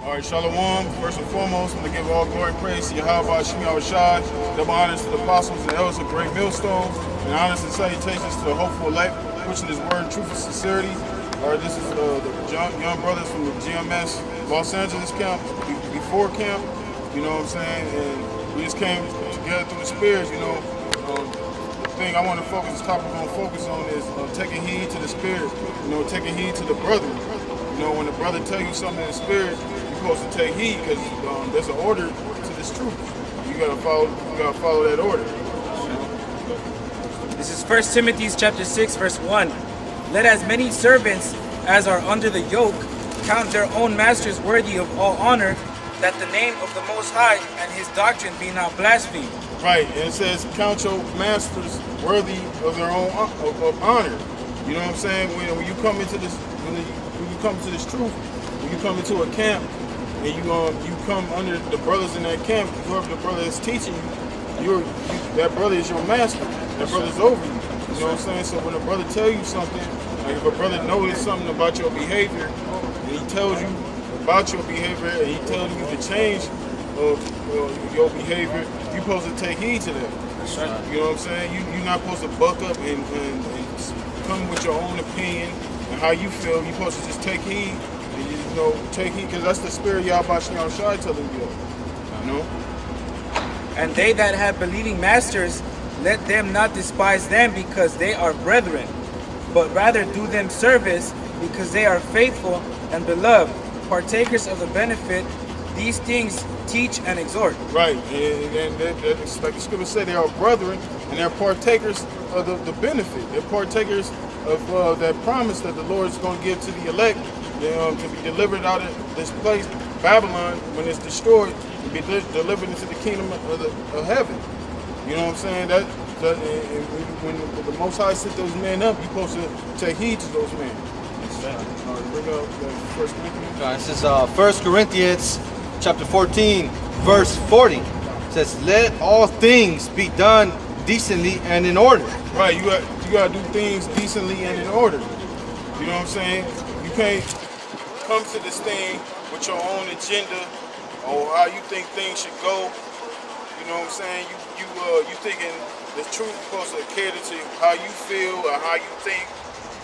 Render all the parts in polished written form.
All right, Shalom. First and foremost, I'm going to give all glory and praise to Yahweh Shemi Shai. Double honors to the apostles and elders of Great Millstone. And honors and salutations to the hopeful elect, preaching his word in truth and sincerity. All right, this is the young brothers from the GMS Los Angeles camp, before camp. You know what I'm saying? And we just came together through the spirits, you know. The thing I want to focus, the topic I'm going to focus on is taking heed to the spirit, you know, taking heed to the brethren. You know, when the brother tell you something in the spirit, you're supposed to take heed because there's an order to this truth. You gotta follow that order. This is 1 Timothy chapter 6, verse 1. Let as many servants as are under the yoke count their own masters worthy of all honor, that the name of the Most High and his doctrine be not blasphemed. Right, and it says count your masters worthy of their own of honor. You know what I'm saying? When you come into this, when you come to this truth, when you come into a camp, and you come under the brothers in that camp, whoever the brother is teaching you, that brother is your master. That brother's over you. You know what I'm saying? So when a brother tell you something, like if a brother notices something about your behavior, and he tells you about your behavior, and he tells you the change of your behavior, you're supposed to take heed to that. That's right. You know what I'm saying? You're not supposed to buck up and come with your own opinion and how you feel. You're supposed to just take heed. You know, take heed, because that's the spirit Yahweh Shai telling you. You know? And they that have believing masters, let them not despise them because they are brethren, but rather do them service because they are faithful and beloved, partakers of the benefit. These things teach and exhort. Right, and it's like the scripture said, they are brethren, and they're partakers of the benefit. They're partakers of that promise that the Lord is going to give to the elect, to be delivered out of this place, Babylon, when it's destroyed, to be delivered into the kingdom of heaven. You know what I'm saying? That when the Most High set those men up, you're supposed to take heed to those men. All right, bring up 1 Corinthians. This is 1 Corinthians chapter 14, verse 40. It says, let all things be done decently and in order. Right, you got to do things decently and in order. You know what I'm saying? You can't come to this thing with your own agenda or how you think things should go. You know what I'm saying? You thinking the truth is supposed to cater to how you feel or how you think.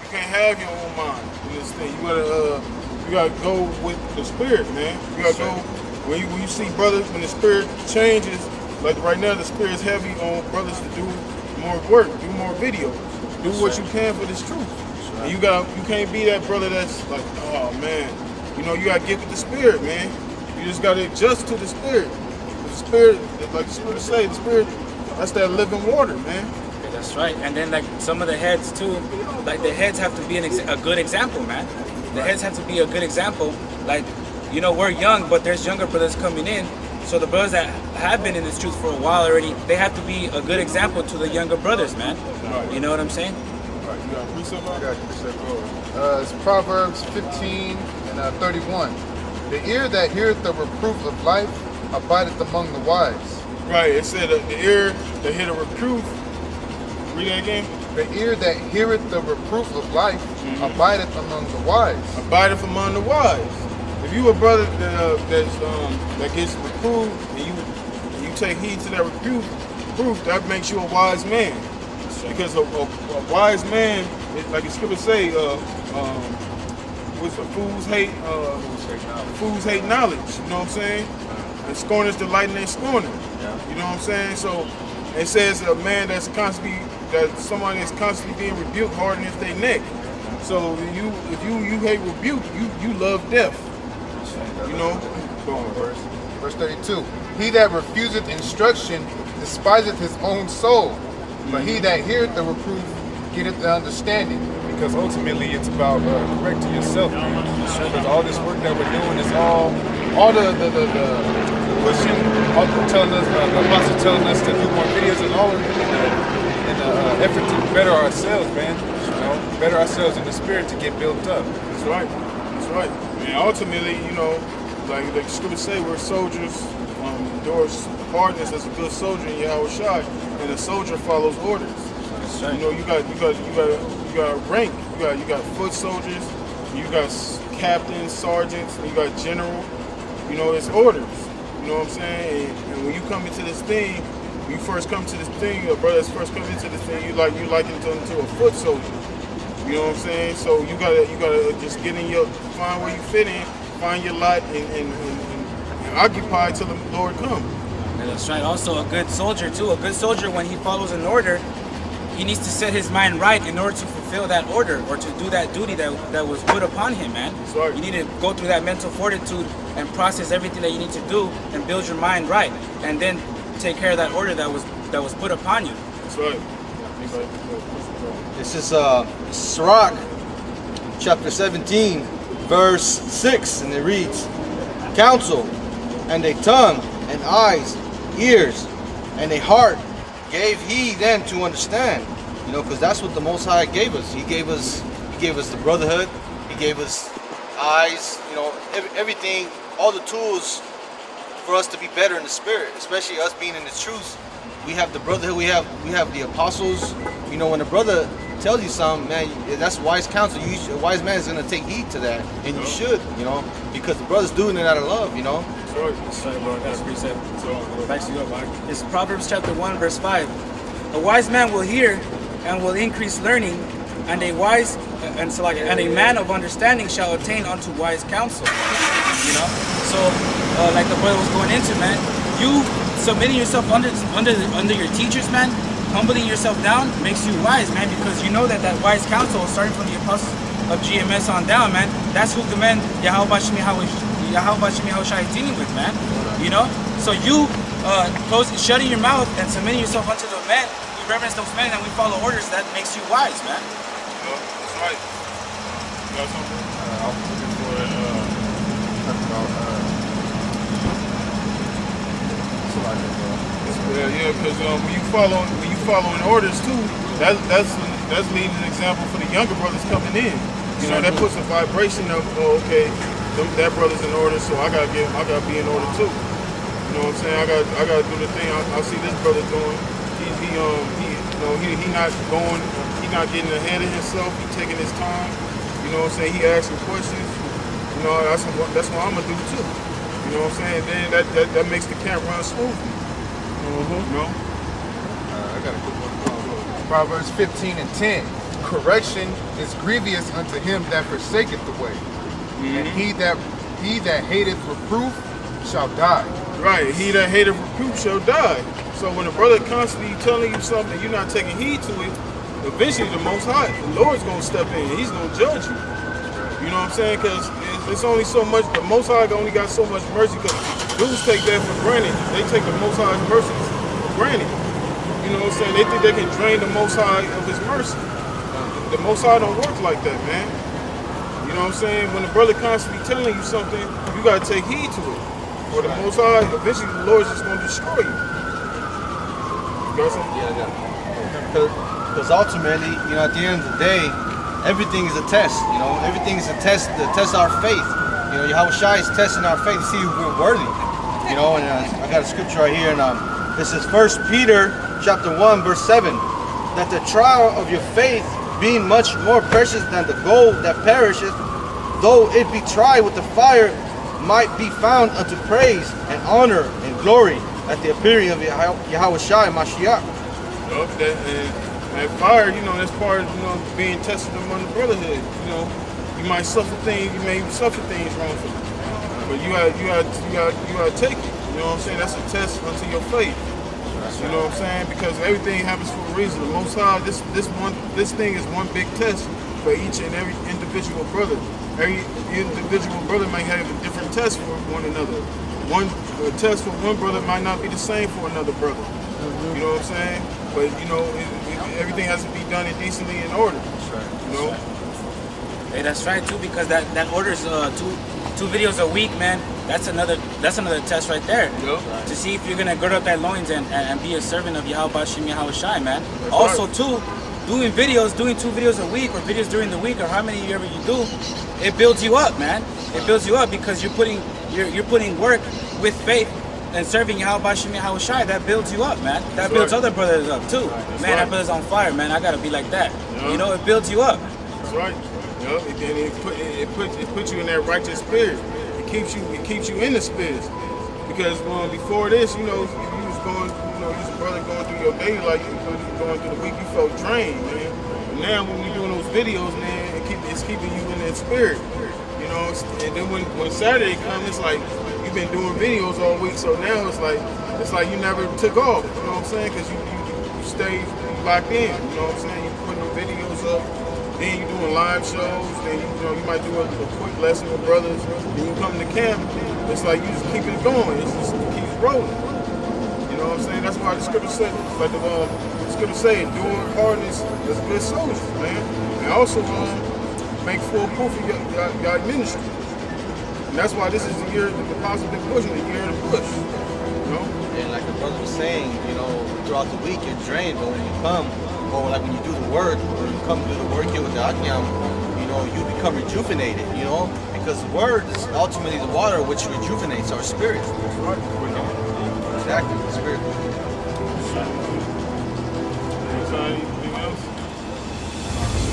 You can't have your own mind in this thing. You gotta go with the spirit, man. You gotta go when you see brothers, when the spirit changes. Like right now, the spirit is heavy on brothers to do more work, do more videos, do what you can for this truth. And you can't be that brother that's like, oh man, you know, you gotta get with the spirit, man. You just gotta adjust to the spirit. The spirit, like the scripture say, the spirit, that's that living water, man. That's right. And then like some of the heads too, like the heads have to be a good example, man. The heads have to be a good example. Like, you know, we're young, but there's younger brothers coming in. So the brothers that have been in this truth for a while already, they have to be a good example to the younger brothers, man. Right. You know what I'm saying? Right. You got a precept? I got precept. It's Proverbs 15 and 31. The ear that heareth the reproof of life abideth among the wise. Right. It said the ear that hear the reproof. Read that again. The ear that heareth the reproof of life abideth among the wise. Abideth among the wise. If you a brother that gets reproved and you take heed to that reproof, that makes you a wise man. Because a wise man, like the scripture say, fools hate knowledge. You know what I'm saying? And scorners delight in their scorning. You know what I'm saying? So it says a man that's someone that's constantly being rebuked hardens their neck. So if you hate rebuke, you love death. You know? Go on, Verse 32. He that refuseth instruction despiseth his own soul, but he that heareth the reproof getteth the understanding. Because ultimately it's about correcting yourself, man. Because all this work that we're doing is all the pushing, all telling us, the apostle telling us to do more videos, and all in the effort to better ourselves, man. You know, better ourselves in the spirit to get built up. That's right. That's right. And ultimately, you know, like the scripture say, we're soldiers. Endures hardness as a good soldier in Yahweh Shai, and a soldier follows orders. You know, you got rank. You got foot soldiers. You got captains, sergeants. And you got general. You know, it's orders. You know what I'm saying? And when you come into this thing, when you first come to this thing, your brothers first come into this thing, you liken them to a foot soldier. You know what I'm saying? So you gotta just get in find where you fit in, find your lot, and occupy till the Lord comes. That's right. Also, a good soldier too. A good soldier, when he follows an order, he needs to set his mind right in order to fulfill that order or to do that duty that was put upon him, man. Right. You need to go through that mental fortitude and process everything that you need to do and build your mind right, and then take care of that order that was put upon you. That's right. This is Sirach, chapter 17, verse 6, and it reads, "Counsel, and a tongue, and eyes, ears, and a heart gave he them to understand." You know, because that's what the Most High gave us. He gave us the brotherhood. He gave us eyes. You know, everything, all the tools for us to be better in the spirit, especially us being in the truth. We have the brotherhood. We have the apostles. You know, when a brother tells you something, man, that's wise counsel. A wise man is gonna take heed to that, and you should, you know, because the brother's doing it out of love, you know. That's right, bro. That's precept. Backs you up, Mark. It's Proverbs chapter 1, verse 5. A wise man will hear and will increase learning, and a man of understanding shall attain unto wise counsel. You know, so like the brother was going into, man, you submitting yourself under your teachers, man, humbling yourself down makes you wise, man, because you know that wise counsel, starting from the apostles of GMS on down, man, that's who the man Yahweh Shai is dealing with, man. You know, so you shutting your mouth and submitting yourself unto the men, we reverence those men and we follow orders. That makes you wise, man. That's right. You got something? I was looking for Because when you following orders too, that's leading an example for the younger brothers coming in. You know, that puts a vibration of, oh, okay, that brother's in order, so I gotta be in order too. You know what I'm saying? I gotta do the thing I see this brother doing. He not getting ahead of himself. He taking his time. You know what I'm saying? He asking questions. You know, that's what I'm gonna do too. You know what I'm saying? Then that makes the camp run smoothly. You know? I got a good one. Proverbs 15 and 10. Correction is grievous unto him that forsaketh the way, and he that hateth reproof shall die. Right, he that hateth reproof shall die. So when a brother constantly telling you something and you're not taking heed to it, eventually the Most High, the Lord's gonna step in. He's gonna judge you. You know what I'm saying? Because it's only so much. The Most High only got so much mercy. Because dudes take that for granted. They take the Most High's mercy for granted. You know what I'm saying? They think they can drain the Most High of His mercy. The Most High don't work like that, man. You know what I'm saying? When the brother constantly telling you something, you gotta take heed to it. Or the Most High, eventually the Lord's just gonna destroy you. You got something? Yeah, I got it. Because ultimately, you know, at the end of the day, everything is a test. You know, everything is a test to test our faith. You know, Yahweh Shai is testing our faith to see if we're worthy. You know, and I got a scripture right here, and this is 1 Peter chapter 1, verse 7. That the trial of your faith, being much more precious than the gold that perisheth, though it be tried with the fire, might be found unto praise and honor and glory at the appearing of Yahweh Shai Mashiach. That fire, you know, that's part of, you know, being tested among the brotherhood. You know, you might suffer things, you may suffer things wrongfully, but you gotta take it. You know what I'm saying? That's a test unto your faith. You know what I'm saying? Because everything happens for a reason. The Most High, this thing is one big test for each and every individual brother. Every individual brother might have a different test for one another. A test for one brother might not be the same for another brother. You know what I'm saying? But you know, everything has to be done indecently in order. That's right. You know? Hey, that's right too, because that order's two videos a week, man. That's another test right there. Yep. To see if you're gonna gird up that loins and be a servant of Yahweh Shem Yahweh Shai, man. That's Also right. too, doing 2 videos a week or videos during the week or how many ever you do, it builds you up, man. It builds you up because you're putting work with faith and serving Yahweh Shem Yahweh Shai. That builds you up, man. That That's builds right. other brothers up too. That's Man, right. that brother's on fire, man. I gotta be like that. Yeah. You know, it builds you up. That's right. Yep. It puts you in that righteous spirit. It it keeps you in the spirits. Because before this, you know, you was going, you know, you was a brother going through your daily life, you was going through the week, you felt drained, man. But now when we doing those videos, man, it's keeping you in that spirit, you know. And then when Saturday comes, it's like you've been doing videos all week, so now it's like you never took off, you know what I'm saying? Because you stay locked in, you know what I'm saying? You putting the videos up. Then you doing live shows, then you might do a quick lesson with brothers, then you come to camp, it's like you just keep it going, it just keeps rolling. You know what I'm saying? That's why the scripture said, like the scripture say, endure hardness as good soldiers, man. And also make full proof of your ministry. And that's why this is the year that the apostle been pushing, the year of the push. You know? And like the brother was saying, you know, throughout the week you're drained, but when you come, or like when you do the work, or you come do the work here with the Akyam, you know, you become rejuvenated, you know, because the word is ultimately the water which rejuvenates our spirit. That's right. You know? Exactly, the spirit. Anything else?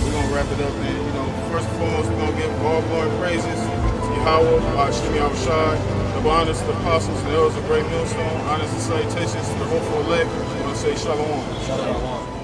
We're gonna wrap it up, man. You know, first and foremost, we're gonna give all glory and praises to Yahweh, Hashem Yahushai, the honors to the apostles and elders of Great Millstone, honors and salutations to the hopeful elect. We're gonna say Shalom. Shalom.